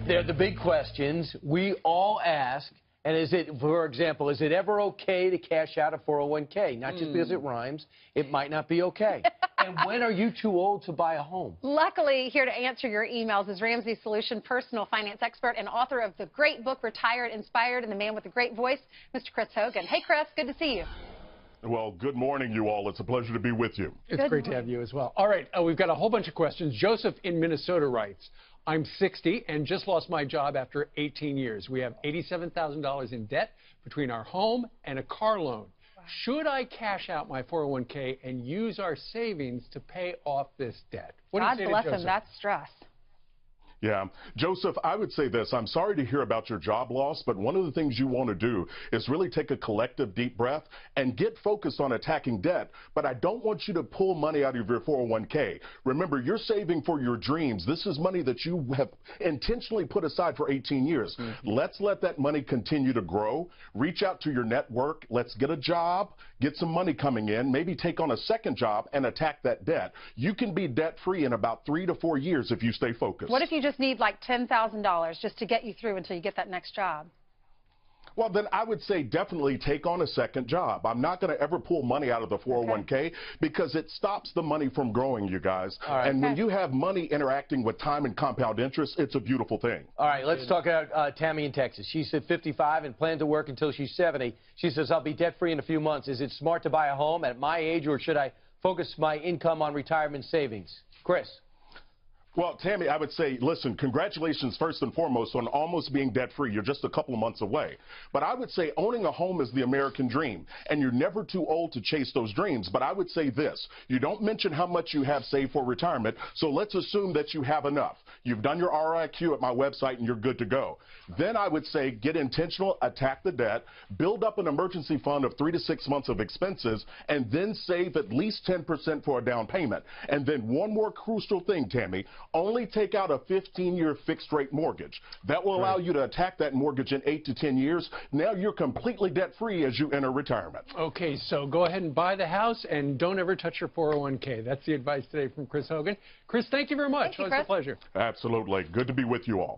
They're the big questions we all ask. And is it, for example, is it ever okay to cash out a 401k? Not just because it rhymes, it might not be okay. And when are you too old to buy a home? Luckily, here to answer your emails is Ramsey Solution personal finance expert and author of the great book, Retired, Inspired, and the man with the great voice, Mr. Chris Hogan. Hey, Chris, good to see you. Well, good morning, you all. It's a pleasure to be with you. It's great to have you as well. All right, we've got a whole bunch of questions. Joseph in Minnesota writes, I'm 60 and just lost my job after 18 years. We have $87,000 in debt between our home and a car loan. Wow. Should I cash out my 401k and use our savings to pay off this debt? What do you say to Joseph? God bless him, that's stress. Yeah. Joseph, I would say this. I'm sorry to hear about your job loss, but one of the things you want to do is really take a collective deep breath and get focused on attacking debt. But I don't want you to pull money out of your 401k. Remember, you're saving for your dreams. This is money that you have intentionally put aside for 18 years. Let's let that money continue to grow. Reach out to your network. Let's get a job, get some money coming in, maybe take on a second job and attack that debt. You can be debt-free in about 3 to 4 years if you stay focused. What if you just need like $10,000 just to get you through until you get that next job? Well, then I would say definitely take on a second job. I'm not going to ever pull money out of the 401k because it stops the money from growing, you guys. And when you have money interacting with time and compound interest, it's a beautiful thing. All right, let's talk about Tammy in Texas. She's at 55 and plans to work until she's 70. She says, I'll be debt-free in a few months. Is it smart to buy a home at my age, or should I focus my income on retirement savings? Chris. Well, Tammy, I would say, listen, congratulations first and foremost on almost being debt-free. You're just a couple of months away. But I would say owning a home is the American dream, and you're never too old to chase those dreams. But I would say this. You don't mention how much you have saved for retirement, so let's assume that you have enough. You've done your RIQ at my website, and you're good to go. Then I would say get intentional, attack the debt, build up an emergency fund of 3 to 6 months of expenses, and then save at least 10% for a down payment. And then one more crucial thing, Tammy. Only take out a 15-year fixed-rate mortgage. That will allow you to attack that mortgage in 8 to 10 years. Now you're completely debt-free as you enter retirement. Okay, so go ahead and buy the house and don't ever touch your 401k. That's the advice today from Chris Hogan. Chris, thank you very much. Thank you, It was a pleasure. Absolutely. Good to be with you all.